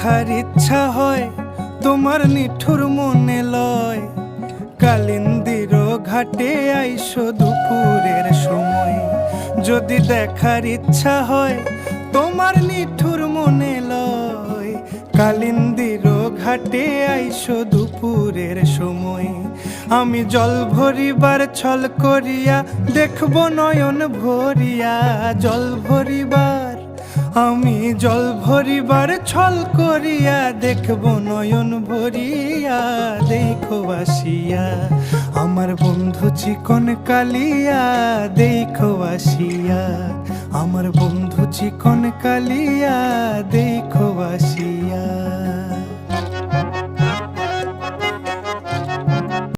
দেখার ইচ্ছা হয় তোমার নিঠুর মনে লয়, কালিন্দির ঘাটে আইসো দুপুরের সময়। যদি দেখার ইচ্ছা হয় তোমার নিঠুর মনে লয়, কালিন্দির ঘাটে আইসো দুপুরের সময়। আমি জল ভরিবার ছল করিয়া দেখব নয়ন ভরিয়া, জল ভরিবার আমি জল ভরিবার ছল করিয়া দেখব নয়ন ভরিয়া। দেখো আসিয়া আমার বন্ধু চিকন কালিয়া, দেখো আসিয়া আমার বন্ধু চিকন কালিয়া, দেখো আসিয়া।